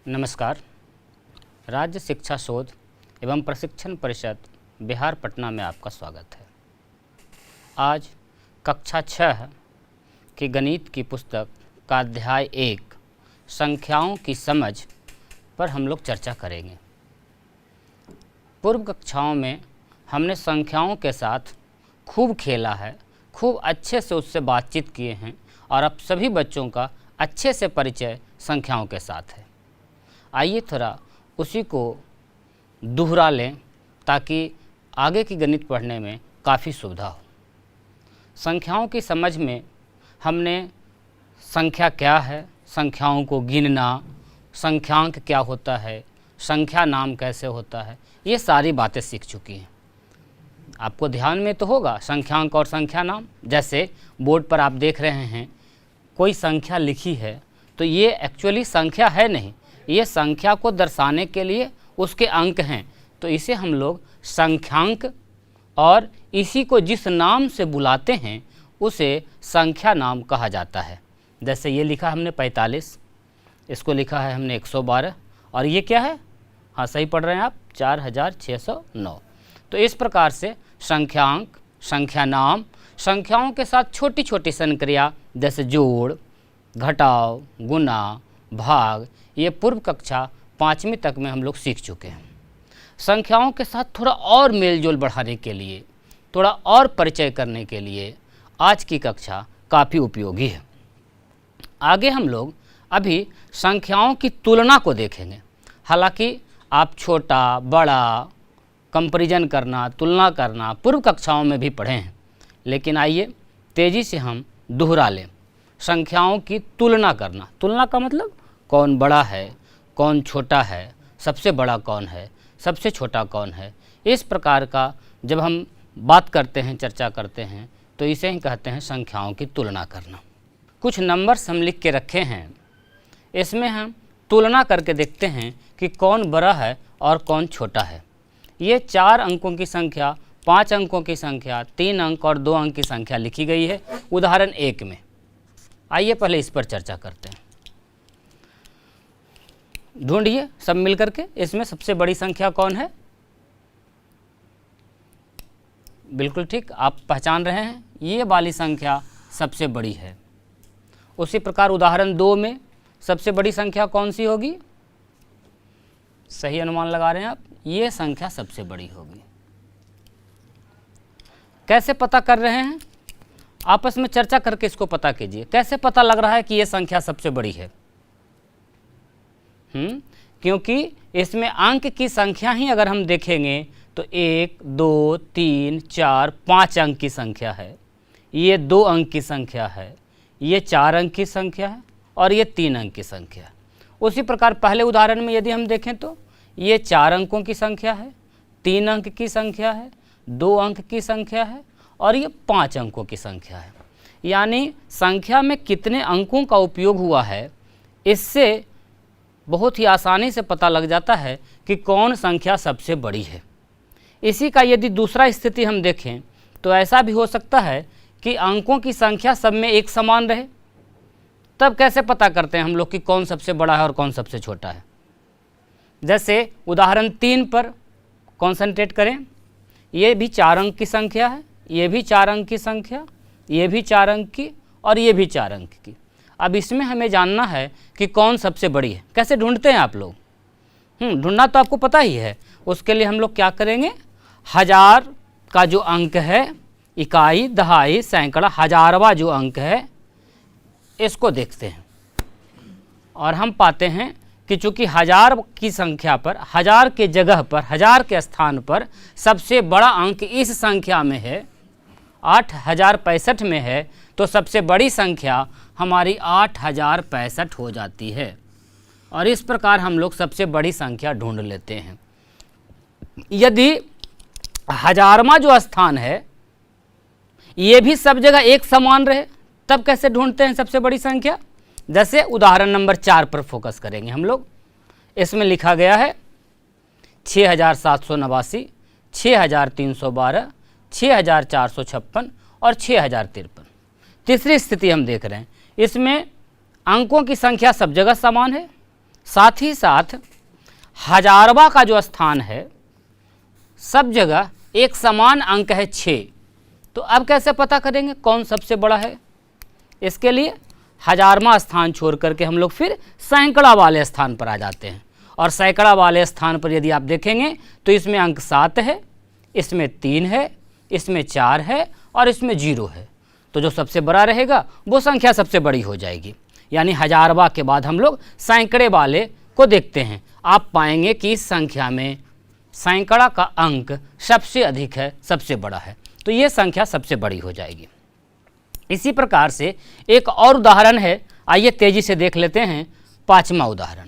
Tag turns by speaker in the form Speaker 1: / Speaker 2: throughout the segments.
Speaker 1: नमस्कार। राज्य शिक्षा शोध एवं प्रशिक्षण परिषद बिहार पटना में आपका स्वागत है। आज कक्षा 6 की गणित की पुस्तक का अध्याय 1 संख्याओं की समझ पर हम लोग चर्चा करेंगे। पूर्व कक्षाओं में हमने संख्याओं के साथ खूब खेला है, खूब अच्छे से उससे बातचीत किए हैं और अब सभी बच्चों का अच्छे से परिचय संख्याओं के साथ है। आइए थोड़ा उसी को दोहरा लें ताकि आगे की गणित पढ़ने में काफ़ी सुविधा हो। संख्याओं की समझ में हमने संख्या क्या है, संख्याओं को गिनना, संख्यांक क्या होता है, संख्या नाम कैसे होता है, ये सारी बातें सीख चुकी हैं। आपको ध्यान में तो होगा संख्यांक और संख्या नाम। जैसे बोर्ड पर आप देख रहे हैं कोई संख्या लिखी है तो ये एक्चुअली संख्या है नहीं, ये संख्या को दर्शाने के लिए उसके अंक हैं, तो इसे हम लोग संख्यांक और इसी को जिस नाम से बुलाते हैं उसे संख्या नाम कहा जाता है। जैसे ये लिखा हमने 45, इसको लिखा है हमने 112 और ये क्या है, हाँ सही पढ़ रहे हैं आप, 4609। तो इस प्रकार से संख्यांक, संख्या नाम, संख्याओं के साथ छोटी छोटी संक्रिया जैसे जोड़, घटाव, गुना, भाग, ये पूर्व कक्षा 5वीं तक में हम लोग सीख चुके हैं। संख्याओं के साथ थोड़ा और मेलजोल बढ़ाने के लिए, थोड़ा और परिचय करने के लिए आज की कक्षा काफ़ी उपयोगी है। आगे हम लोग अभी संख्याओं की तुलना को देखेंगे। हालांकि आप छोटा बड़ा कंपैरिजन करना, तुलना करना पूर्व कक्षाओं में भी पढ़े हैं, लेकिन आइए तेज़ी से हम दोहरा लें। संख्याओं की तुलना करना, तुलना का मतलब कौन बड़ा है, कौन छोटा है, सबसे बड़ा कौन है, सबसे छोटा कौन है, इस प्रकार का जब हम बात करते हैं, चर्चा करते हैं, तो इसे ही कहते हैं संख्याओं की तुलना करना। कुछ नंबर्स हम लिख के रखे हैं, इसमें हम तुलना करके देखते हैं कि कौन बड़ा है और कौन छोटा है। ये 4 अंकों की संख्या, 5 अंकों की संख्या, 3 अंक और 2 अंक की संख्या लिखी गई है उदाहरण 1 में। आइए पहले इस पर चर्चा करते हैं। ढूंढिए सब मिल करके, इसमें सबसे बड़ी संख्या कौन है? बिल्कुल ठीक, आप पहचान रहे हैं, ये वाली संख्या सबसे बड़ी है। उसी प्रकार उदाहरण 2 में सबसे बड़ी संख्या कौन सी होगी? सही अनुमान लगा रहे हैं आप, ये संख्या सबसे बड़ी होगी। कैसे पता कर रहे हैं? आपस में चर्चा करके इसको पता कीजिए। कैसे पता लग रहा है कि ये संख्या सबसे बड़ी है? क्योंकि इसमें अंक की संख्या ही अगर हम देखेंगे तो 1, 2, 3, 4, 5 अंक की संख्या है, ये 2 अंक की संख्या है, ये 4 अंक की संख्या है और ये 3 अंक की संख्या है। उसी प्रकार पहले उदाहरण में यदि हम देखें तो ये 4 अंकों की संख्या है, 3 अंक की संख्या है, 2 अंक की संख्या है और ये 5 अंकों की संख्या है। यानी संख्या में कितने अंकों का उपयोग हुआ है, इससे बहुत ही आसानी से पता लग जाता है कि कौन संख्या सबसे बड़ी है। इसी का यदि दूसरा स्थिति हम देखें तो ऐसा भी हो सकता है कि अंकों की संख्या सब में एक समान रहे। तब कैसे पता करते हैं हम लोग कि कौन सबसे बड़ा है और कौन सबसे छोटा है? जैसे उदाहरण 3 पर कॉन्सेंट्रेट करें, ये भी 4 अंक की संख्या है, ये भी 4 अंक की संख्या, ये भी 4 अंक की और ये भी 4 अंक की। अब इसमें हमें जानना है कि कौन सबसे बड़ी है। कैसे ढूंढते हैं आप लोग? ढूंढना तो आपको पता ही है। उसके लिए हम लोग क्या करेंगे, 1000 का जो अंक है, इकाई, दहाई, सैकड़ा, हजारवा जो अंक है, इसको देखते हैं और हम पाते हैं कि चूँकि 1000 की संख्या पर, 1000 के जगह पर, 1000 के स्थान पर सबसे बड़ा अंक इस संख्या में है, 8065 में है, तो सबसे बड़ी संख्या हमारी 8065 हो जाती है और इस प्रकार हम लोग सबसे बड़ी संख्या ढूंढ लेते हैं। यदि 1000वां जो स्थान है ये भी सब जगह एक समान रहे, तब कैसे ढूंढते हैं सबसे बड़ी संख्या? जैसे उदाहरण नंबर 4 पर फोकस करेंगे हम लोग। इसमें लिखा गया है 6789, 6312, 6456 और 6053। तीसरी स्थिति हम देख रहे हैं, इसमें अंकों की संख्या सब जगह समान है, साथ ही साथ हजारवा का जो स्थान है सब जगह एक समान अंक है 6। तो अब कैसे पता करेंगे कौन सबसे बड़ा है? इसके लिए हजारवा स्थान छोड़ करके हम लोग फिर सैकड़ा वाले स्थान पर आ जाते हैं। और सैकड़ा वाले स्थान पर यदि आप देखेंगे तो इसमें अंक 7 है, इसमें 3 है, इसमें 4 है और इसमें 0 है। तो जो सबसे बड़ा रहेगा वो संख्या सबसे बड़ी हो जाएगी। यानी हजारवा के बाद हम लोग सैकड़े वाले को देखते हैं। आप पाएंगे कि इस संख्या में सैकड़ा का अंक सबसे अधिक है, सबसे बड़ा है, तो ये संख्या सबसे बड़ी हो जाएगी। इसी प्रकार से एक और उदाहरण है, आइए तेजी से देख लेते हैं। 5वां उदाहरण,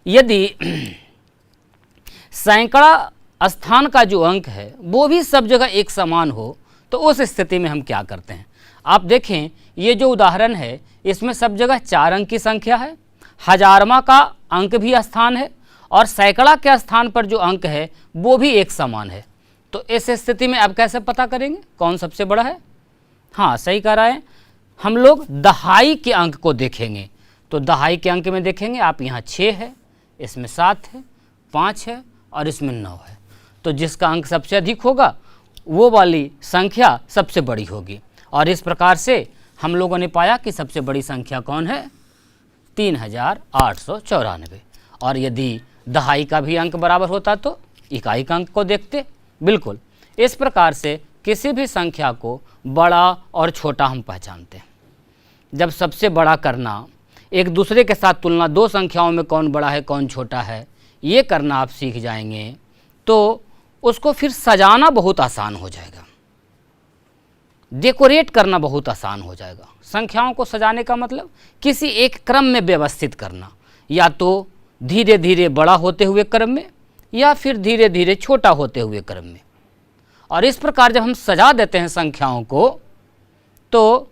Speaker 1: यदि सैकड़ा स्थान का जो अंक है वो भी सब जगह एक समान हो तो उस स्थिति में हम क्या करते हैं? आप देखें ये जो उदाहरण है इसमें सब जगह 4 अंक की संख्या है, हजारवा का अंक भी स्थान है और सैकड़ा के स्थान पर जो अंक है वो भी एक समान है। तो इस स्थिति में अब कैसे पता करेंगे कौन सबसे बड़ा है? हाँ, सही कह रहा है, हम लोग दहाई के अंक को देखेंगे। तो दहाई के अंक में देखेंगे आप, यहाँ 6 है, इसमें 7 है, 5 है और इसमें 9 है। तो जिसका अंक सबसे अधिक होगा वो वाली संख्या सबसे बड़ी होगी। और इस प्रकार से हम लोगों ने पाया कि सबसे बड़ी संख्या कौन है? 3894। और यदि दहाई का भी अंक बराबर होता तो इकाई का अंक को देखते। बिल्कुल इस प्रकार से किसी भी संख्या को बड़ा और छोटा हम पहचानते हैं। जब सबसे बड़ा करना, एक दूसरे के साथ तुलना, दो संख्याओं में कौन बड़ा है कौन छोटा है, ये करना आप सीख जाएंगे तो उसको फिर सजाना बहुत आसान हो जाएगा, डेकोरेट करना बहुत आसान हो जाएगा। संख्याओं को सजाने का मतलब किसी एक क्रम में व्यवस्थित करना, या तो धीरे धीरे बड़ा होते हुए क्रम में या फिर धीरे धीरे छोटा होते हुए क्रम में। और इस प्रकार जब हम सजा देते हैं संख्याओं को तो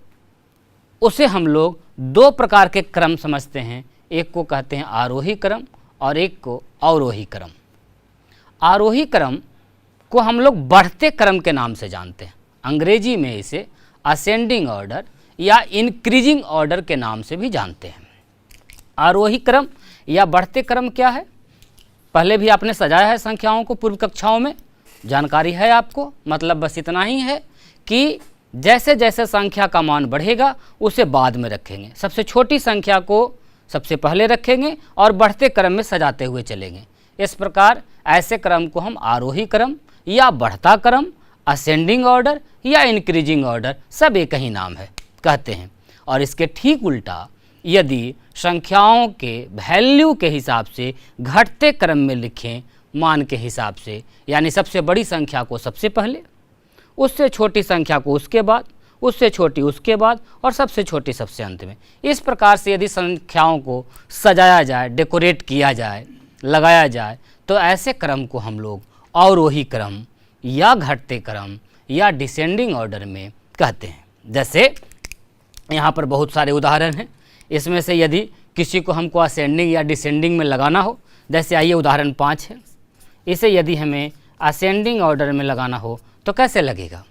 Speaker 1: उसे हम लोग 2 प्रकार के क्रम समझते हैं। एक को कहते हैं आरोही क्रम और एक को अवरोही क्रम। आरोही क्रम को हम लोग बढ़ते क्रम के नाम से जानते हैं। अंग्रेजी में इसे असेंडिंग ऑर्डर या इंक्रीजिंग ऑर्डर के नाम से भी जानते हैं। आरोही क्रम या बढ़ते क्रम क्या है? पहले भी आपने सजाया है संख्याओं को पूर्व कक्षाओं में, जानकारी है आपको। मतलब बस इतना ही है कि जैसे जैसे संख्या का मान बढ़ेगा उसे बाद में रखेंगे, सबसे छोटी संख्या को सबसे पहले रखेंगे और बढ़ते क्रम में सजाते हुए चलेंगे। इस प्रकार ऐसे क्रम को हम आरोही क्रम या बढ़ता क्रम, असेंडिंग ऑर्डर या इंक्रीजिंग ऑर्डर, सब एक ही नाम है कहते हैं। और इसके ठीक उल्टा यदि संख्याओं के वैल्यू के हिसाब से घटते क्रम में लिखें, मान के हिसाब से, यानी सबसे बड़ी संख्या को सबसे पहले, उससे छोटी संख्या को उसके बाद, उससे छोटी उसके बाद और सबसे छोटी सबसे अंत में, इस प्रकार से यदि संख्याओं को सजाया जाए, डेकोरेट किया जाए, लगाया जाए तो ऐसे क्रम को हम लोग अवरोही क्रम या घटते क्रम या डिसेंडिंग ऑर्डर में कहते हैं। जैसे यहाँ पर बहुत सारे उदाहरण हैं, इसमें से यदि किसी को हमको असेंडिंग या डिसेंडिंग में लगाना हो, जैसे आइए उदाहरण 5 है, इसे यदि हमें असेंडिंग ऑर्डर में लगाना हो तो कैसे लगेगा?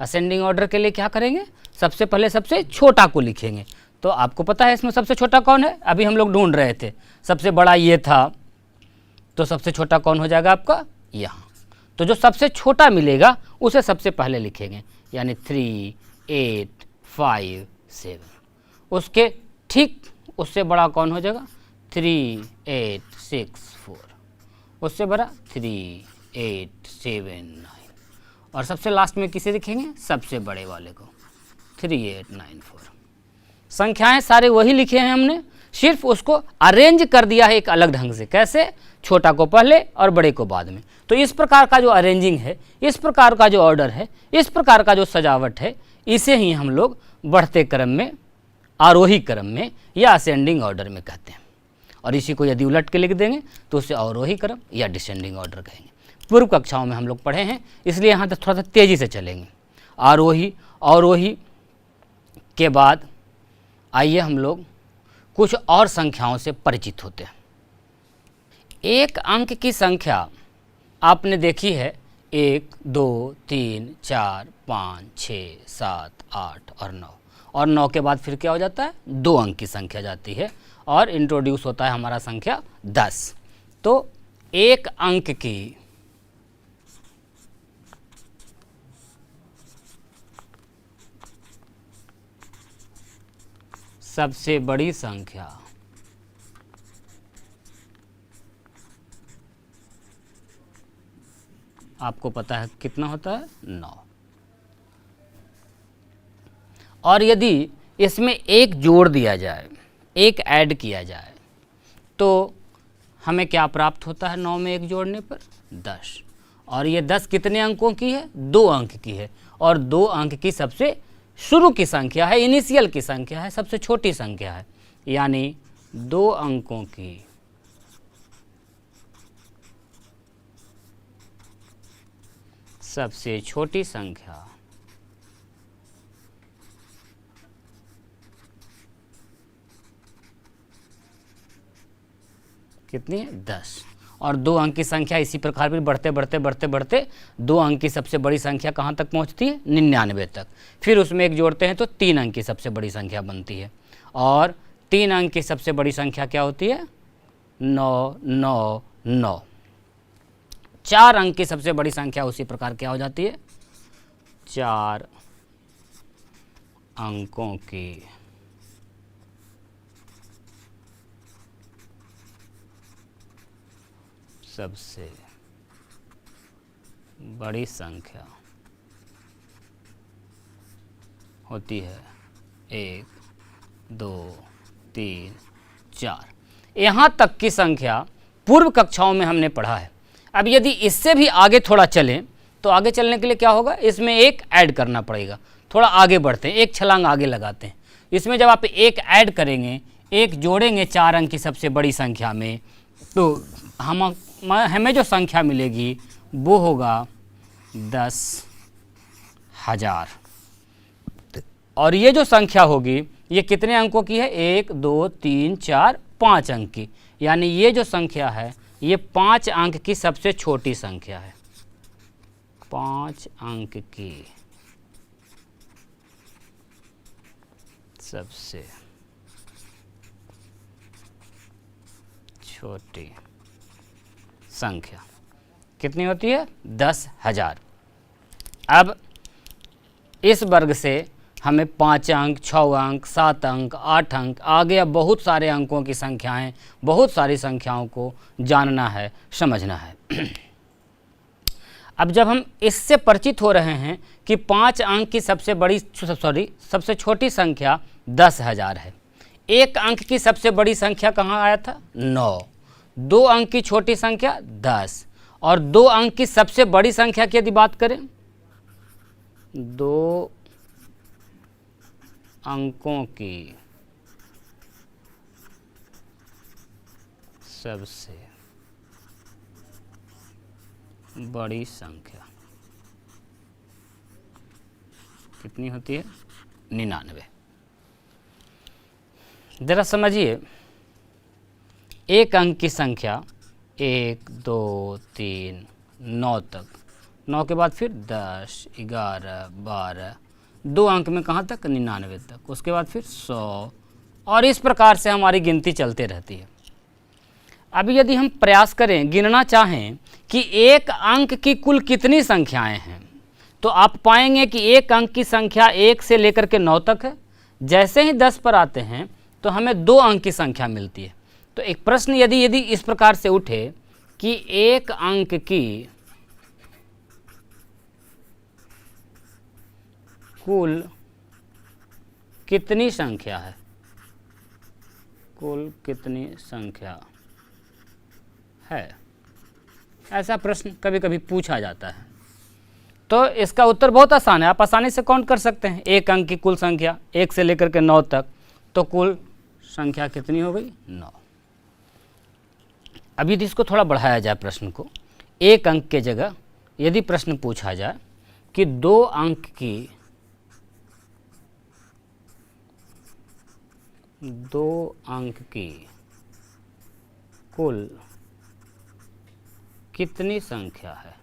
Speaker 1: असेंडिंग ऑर्डर के लिए क्या करेंगे? सबसे पहले सबसे छोटा को लिखेंगे। तो आपको पता है इसमें सबसे छोटा कौन है? अभी हम लोग ढूंढ रहे थे, सबसे बड़ा ये था, तो सबसे छोटा कौन हो जाएगा आपका? यहाँ। तो जो सबसे छोटा मिलेगा उसे सबसे पहले लिखेंगे, यानी 3, 8, 5, 7। उसके ठीक उससे बड़ा कौन हो जाएगा? 3, 8, 6, 4। उससे बड़ा 3, 8, 7, 9। और सबसे लास्ट में किसे लिखेंगे? सबसे बड़े वाले को, 3, 8, 9, 4। संख्याएं सारे वही लिखे हैं हमने, सिर्फ उसको अरेंज कर दिया है एक अलग ढंग से। कैसे? छोटा को पहले और बड़े को बाद में। तो इस प्रकार का जो अरेंजिंग है, इस प्रकार का जो ऑर्डर है, इस प्रकार का जो सजावट है, इसे ही हम लोग बढ़ते क्रम में, आरोही क्रम में या असेंडिंग ऑर्डर में कहते हैं। और इसी को यदि उलट के लिख देंगे तो उसे अवरोही क्रम या डिसेंडिंग ऑर्डर कहेंगे। पूर्व कक्षाओं में हम लोग पढ़े हैं, इसलिए यहाँ तक थोड़ा सा तेज़ी से चलेंगे। आरोही, अवरोही के बाद आइए हम लोग कुछ और संख्याओं से परिचित होते हैं। एक अंक की संख्या आपने देखी है 1, 2, 3, 4, 5, 6, 7, 8 और 9। और 9 के बाद फिर क्या हो जाता है, 2 अंक की संख्या जाती है और इंट्रोड्यूस होता है हमारा संख्या 10। तो एक अंक की सबसे बड़ी संख्या आपको पता है कितना होता है, 9। और यदि इसमें एक जोड़ दिया जाए, एक ऐड किया जाए, तो हमें क्या प्राप्त होता है 9 में एक जोड़ने पर, 10। और ये 10 कितने अंकों की है, 2 अंक की है, और 2 अंक की सबसे शुरू की संख्या है, इनिशियल की संख्या है, सबसे छोटी संख्या है, यानी 2 अंकों की सबसे छोटी संख्या कितनी है, 10। और 2 अंक की संख्या इसी प्रकार भी बढ़ते बढ़ते बढ़ते बढ़ते 2 अंक की सबसे बड़ी संख्या कहाँ तक पहुँचती है, 99 तक। फिर उसमें एक जोड़ते हैं तो 3 अंक की सबसे बड़ी संख्या बनती है, और 3 अंक की सबसे बड़ी संख्या क्या होती है, 9 9 9। 4 अंक की सबसे बड़ी संख्या उसी प्रकार क्या हो जाती है, 4 अंकों की सबसे बड़ी संख्या होती है 1 2 3 4। यहाँ तक की संख्या पूर्व कक्षाओं में हमने पढ़ा है। अब यदि इससे भी आगे थोड़ा चलें तो आगे चलने के लिए क्या होगा, इसमें एक ऐड करना पड़ेगा। थोड़ा आगे बढ़ते हैं, एक छलांग आगे लगाते हैं। इसमें जब आप एक ऐड करेंगे, एक जोड़ेंगे 4 अंक की सबसे बड़ी संख्या में, तो हमें जो संख्या मिलेगी वो होगा 10,000। और ये जो संख्या होगी ये कितने अंकों की है, 1 2 3 4 5 अंक की, यानी ये जो संख्या है ये 5 अंक की सबसे छोटी संख्या है, 5 अंक की सबसे छोटी संख्या कितनी होती है, 10,000। अब इस वर्ग से हमें 5 अंक, 6 अंक, 7 अंक, 8 अंक, आगे अब बहुत सारे अंकों की संख्याएं, बहुत सारी संख्याओं को जानना है, समझना है। अब जब हम इससे परिचित हो रहे हैं कि 5 अंक की सबसे छोटी संख्या 10,000 है, 1 अंक की सबसे बड़ी संख्या कहाँ आया था, 9, 2 अंक की छोटी संख्या 10, और 2 अंक की सबसे बड़ी संख्या की यदि बात करें, 2 अंकों की सबसे बड़ी संख्या कितनी होती है, 99। जरा समझिए, 1 अंक की संख्या 1 2 3 9 तक, 9 के बाद फिर 10 11 12, 2 अंक में कहाँ तक, 99 तक, उसके बाद फिर 100, और इस प्रकार से हमारी गिनती चलते रहती है। अभी यदि हम प्रयास करें, गिनना चाहें कि 1 अंक की कुल कितनी संख्याएं हैं, तो आप पाएंगे कि 1 अंक की संख्या 1 से लेकर के 9 तक है। जैसे ही 10 पर आते हैं तो हमें 2 अंक की संख्या मिलती है। तो एक प्रश्न यदि इस प्रकार से उठे कि 1 अंक की कुल कितनी संख्या है, कुल कितनी संख्या है, ऐसा प्रश्न कभी कभी पूछा जाता है। तो इसका उत्तर बहुत आसान है, आप आसानी से काउंट कर सकते हैं। 1 अंक की कुल संख्या 1 से लेकर के 9 तक, तो कुल संख्या कितनी हो गई, 9। अब यदि इसको थोड़ा बढ़ाया जाए प्रश्न को, 1 अंक के जगह यदि प्रश्न पूछा जाए कि 2 अंक की कुल कितनी संख्या है,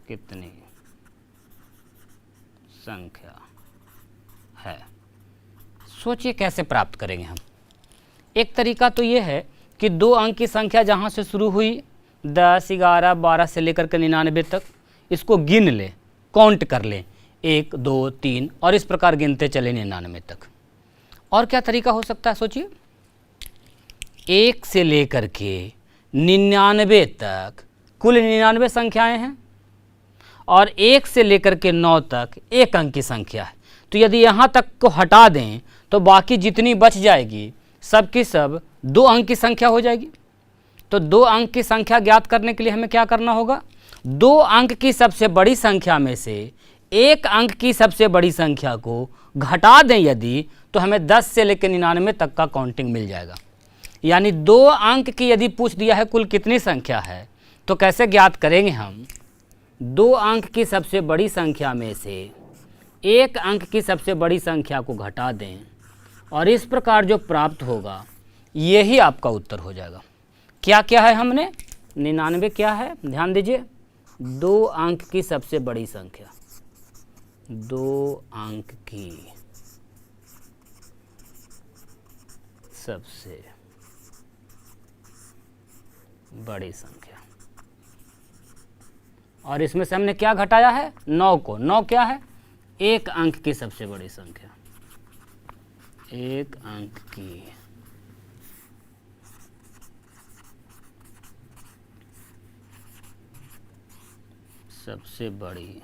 Speaker 1: कितनी संख्या है। सोचिए कैसे प्राप्त करेंगे हम। एक तरीका तो ये है कि 2 अंक की संख्या जहाँ से शुरू हुई 10, 11, 12 से लेकर के 99 तक, इसको गिन ले, काउंट कर ले, 1, 2, 3 और इस प्रकार गिनते चले 99 तक। और क्या तरीका हो सकता है सोचिए। 1 से लेकर के 99 तक कुल 99 संख्याएं हैं और 1 से लेकर के 9 तक 1 अंक की संख्या है। तो यदि यहाँ तक को हटा दें तो बाकी जितनी बच जाएगी सब की सब 2 अंक की संख्या हो जाएगी। तो 2 अंक की संख्या ज्ञात करने के लिए हमें क्या करना होगा, 2 अंक की सबसे बड़ी संख्या में से 1 अंक की सबसे बड़ी संख्या को घटा दें यदि, तो हमें 10 से लेकर 99 तक का काउंटिंग मिल जाएगा। यानी 2 अंक की यदि पूछ दिया है कुल कितनी संख्या है, तो कैसे ज्ञात करेंगे हम। 2 अंक की सबसे बड़ी संख्या में से 1 अंक की सबसे बड़ी संख्या को घटा दें और इस प्रकार जो प्राप्त होगा यही आपका उत्तर हो जाएगा। क्या क्या है हमने, 99 क्या है, ध्यान दीजिए, 2 अंक की सबसे बड़ी संख्या, 2 अंक की सबसे बड़ी संख्या। और इसमें से हमने क्या घटाया है, 9 को। 9 क्या है, 1 अंक की सबसे बड़ी संख्या, 1 अंक की सबसे बड़ी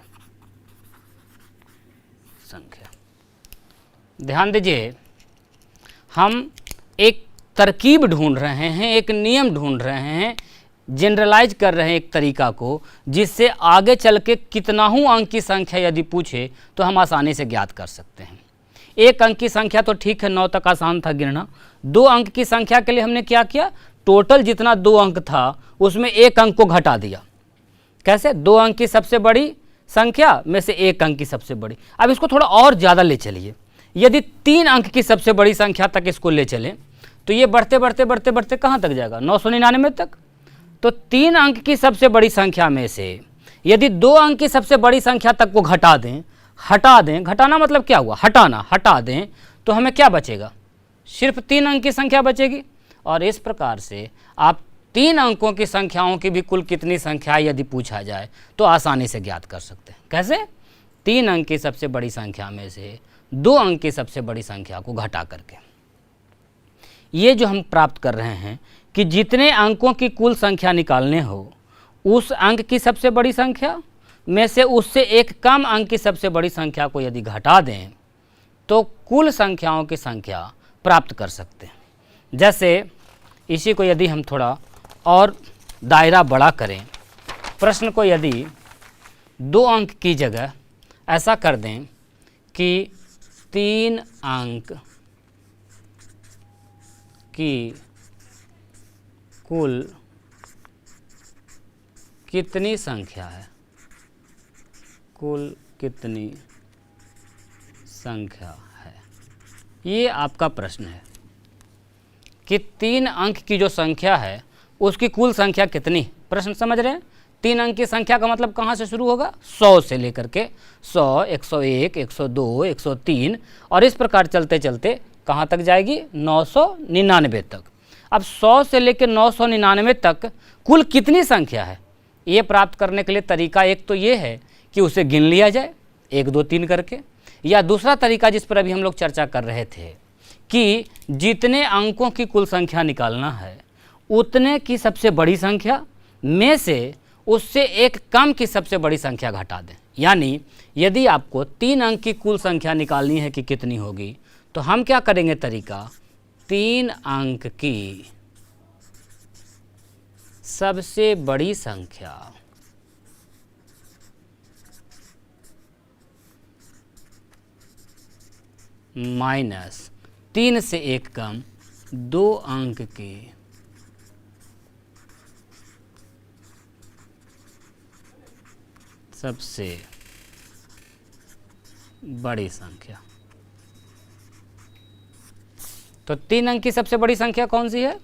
Speaker 1: संख्या। ध्यान दीजिए, हम एक तरकीब ढूंढ रहे हैं, एक नियम ढूंढ रहे हैं, जनरलाइज कर रहे हैं एक तरीका को, जिससे आगे चल के कितनाहू अंक की संख्या यदि पूछे तो हम आसानी से ज्ञात कर सकते हैं। 1 अंक की संख्या तो ठीक है, 9 तक आसान था गिनना। 2 अंक की संख्या के लिए हमने क्या किया, टोटल जितना 2 अंक था उसमें 1 अंक को घटा दिया। कैसे, 2 अंक की सबसे बड़ी संख्या में से 1 अंक की सबसे बड़ी। अब इसको थोड़ा और ज़्यादा ले चलिए, यदि 3 अंक की सबसे बड़ी संख्या तक इसको ले चलें तो ये बढ़ते बढ़ते बढ़ते बढ़ते कहाँ तक जाएगा, 999 तक। तो 3 अंक की सबसे बड़ी संख्या में से यदि 2 अंक की सबसे बड़ी संख्या तक को हटा दें, घटाना मतलब क्या हुआ, हटाना, हटा दें, तो हमें क्या बचेगा, सिर्फ 3 अंक की संख्या बचेगी। और इस प्रकार से आप 3 अंकों की संख्याओं की भी कुल कितनी संख्या यदि पूछा जाए तो आसानी से ज्ञात कर सकते हैं। कैसे, 3 अंक की सबसे बड़ी संख्या में से 2 अंक की सबसे बड़ी संख्या को घटा करके। ये जो हम प्राप्त कर रहे हैं कि जितने अंकों की कुल संख्या निकालने हो उस अंक की सबसे बड़ी संख्या में से उससे एक कम अंक की सबसे बड़ी संख्या को यदि घटा दें तो कुल संख्याओं की संख्या प्राप्त कर सकते हैं। जैसे इसी को यदि हम थोड़ा और दायरा बड़ा करें, प्रश्न को यदि 2 अंक की जगह ऐसा कर दें कि 3 अंक की कुल कितनी संख्या है, कुल कितनी संख्या है, ये आपका प्रश्न है कि 3 अंक की जो संख्या है उसकी कुल संख्या कितनी। प्रश्न समझ रहे हैं, 3 अंक की संख्या का मतलब कहाँ से शुरू होगा, 100 से लेकर के 100, 101, 102, 103 और इस प्रकार चलते चलते कहाँ तक जाएगी, 999 तक। अब 100 से लेकर 999 तक कुल कितनी संख्या है, ये प्राप्त करने के लिए तरीका एक तो ये है कि उसे गिन लिया जाए 1, 2, 3 करके, या दूसरा तरीका जिस पर अभी हम लोग चर्चा कर रहे थे कि जितने अंकों की कुल संख्या निकालना है उतने की सबसे बड़ी संख्या में से उससे एक कम की सबसे बड़ी संख्या घटा दें। यानी यदि आपको 3 अंक की कुल संख्या निकालनी है कि कितनी होगी, तो हम क्या करेंगे तरीका, 3 अंक की सबसे बड़ी संख्या माइनस 3 से एक कम 2 अंक की सबसे बड़ी संख्या। तो 3 अंक की सबसे बड़ी संख्या कौन सी है,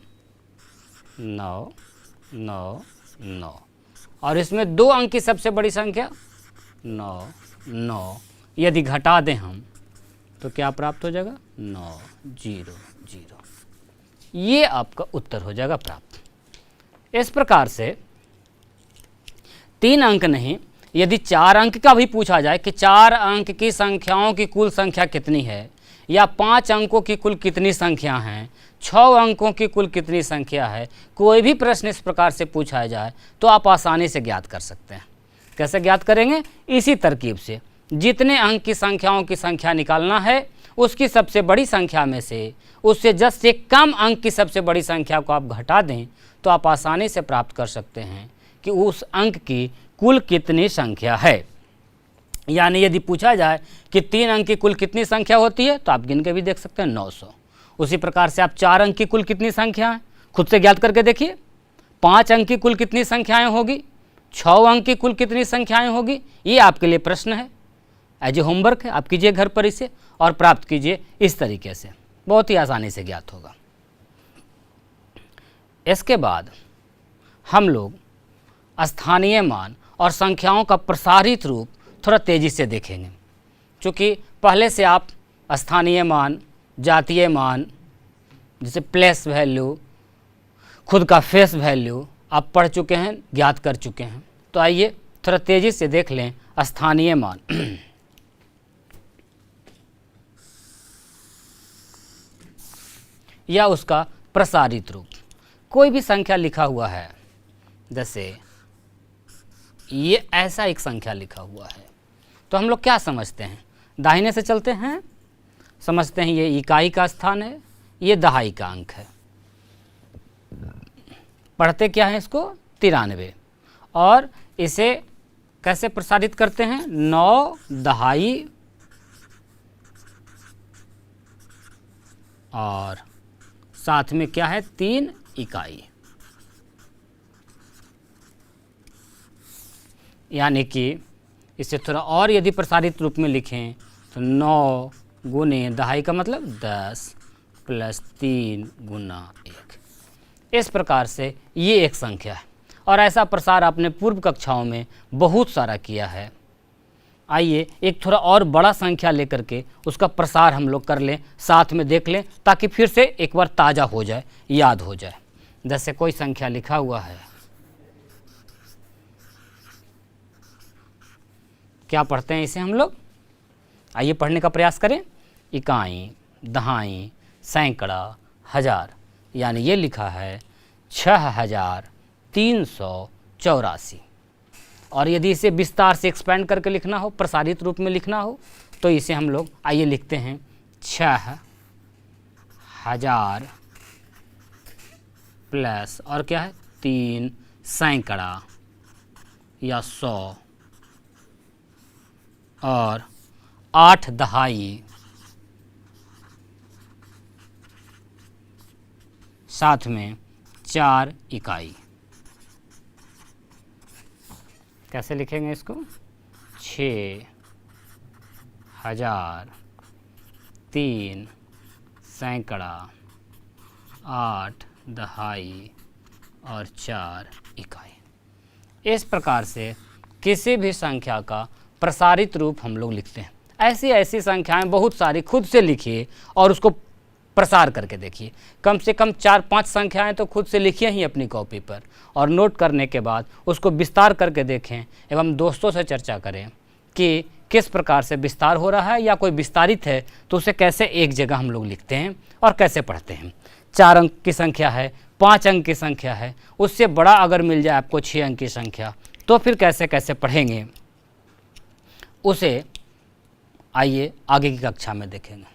Speaker 1: 9, 9, 9 और इसमें 2 अंक की सबसे बड़ी संख्या 9, 9 यदि घटा दें हम तो क्या प्राप्त हो जाएगा 900। ये आपका उत्तर हो जाएगा प्राप्त। इस प्रकार से 3 अंक नहीं, यदि 4 अंक का भी पूछा जाए कि 4 अंक की संख्याओं की कुल संख्या कितनी है, या 5 अंकों की कुल कितनी संख्या हैं, 6 अंकों की कुल कितनी संख्या है, कोई भी प्रश्न इस प्रकार से पूछा जाए तो आप आसानी से ज्ञात कर सकते हैं। कैसे ज्ञात करेंगे? इसी तरकीब से जितने अंक की संख्याओं की संख्या निकालना है, उसकी सबसे बड़ी संख्या में से उससे 10 से कम अंक की सबसे बड़ी संख्या को आप घटा दें तो आप आसानी से प्राप्त कर सकते हैं कि उस अंक की कुल कितनी संख्या है। यानी यदि पूछा जाए कि 3 अंक की कुल कितनी संख्या होती है तो आप गिन के भी देख सकते हैं 900। उसी प्रकार से आप 4 अंक की कुल कितनी संख्या है खुद से ज्ञात करके देखिए। 5 अंक की कुल कितनी संख्याएं होगी, 6 अंक की कुल कितनी संख्याएं होगी। ये आपके लिए प्रश्न है, एज ए होमवर्क है, आप कीजिए घर पर इसे और प्राप्त कीजिए इस तरीके से, बहुत ही आसानी से ज्ञात होगा। इसके बाद हम लोग स्थानीय मान और संख्याओं का प्रसारित रूप थोड़ा तेज़ी से देखेंगे। क्योंकि पहले से आप स्थानीय मान, जातीय मान, जैसे प्लेस वैल्यू, खुद का फेस वैल्यू आप पढ़ चुके हैं, ज्ञात कर चुके हैं। तो आइए थोड़ा तेज़ी से देख लें स्थानीय मान। या उसका प्रसारित रूप। कोई भी संख्या लिखा हुआ है, जैसे ये ऐसा एक संख्या लिखा हुआ है, तो हम लोग क्या समझते हैं? दाहिने से चलते हैं, समझते हैं ये इकाई का स्थान है, ये दहाई का अंक है। पढ़ते क्या है इसको? 93। और इसे कैसे प्रसारित करते हैं? 9 दहाई और साथ में क्या है? 3 इकाई। यानी कि इसे थोड़ा और यदि प्रसारित रूप में लिखें तो 9 गुने दहाई का मतलब 10 प्लस 3 गुना 1। इस प्रकार से ये एक संख्या है और ऐसा प्रसार आपने पूर्व कक्षाओं में बहुत सारा किया है। आइए एक थोड़ा और बड़ा संख्या लेकर के उसका प्रसार हम लोग कर लें, साथ में देख लें, ताकि फिर से एक बार ताज़ा हो जाए, याद हो जाए। जैसे कोई संख्या लिखा हुआ है, क्या पढ़ते हैं इसे हम लोग? आइए पढ़ने का प्रयास करें। इकाई, दहाई, सैकड़ा, हजार, यानी ये लिखा है 6384। और यदि इसे विस्तार से एक्सपेंड करके लिखना हो, प्रसारित रूप में लिखना हो, तो इसे हम लोग आइए लिखते हैं 6000 प्लस और क्या है 3 सैकड़ा या 100 और 8 दहाई, साथ में 4 इकाई। कैसे लिखेंगे इसको? 6000 3 सैकड़ा 8 दहाई और 4 इकाई। इस प्रकार से किसी भी संख्या का प्रसारित रूप हम लोग लिखते हैं। ऐसी ऐसी संख्याएं बहुत सारी खुद से लिखिए और उसको प्रसार करके देखिए। कम से कम 4-5 संख्याएं तो खुद से लिखिए ही अपनी कॉपी पर, और नोट करने के बाद उसको विस्तार करके देखें एवं दोस्तों से चर्चा करें कि किस प्रकार से विस्तार हो रहा है, या कोई विस्तारित है तो उसे कैसे एक जगह हम लोग लिखते हैं और कैसे पढ़ते हैं। 4 अंक की संख्या है, 5 अंक की संख्या है, उससे बड़ा अगर मिल जाए आपको 6 अंक की संख्या, तो फिर कैसे कैसे पढ़ेंगे उसे आइए आगे की कक्षा में देखेंगे।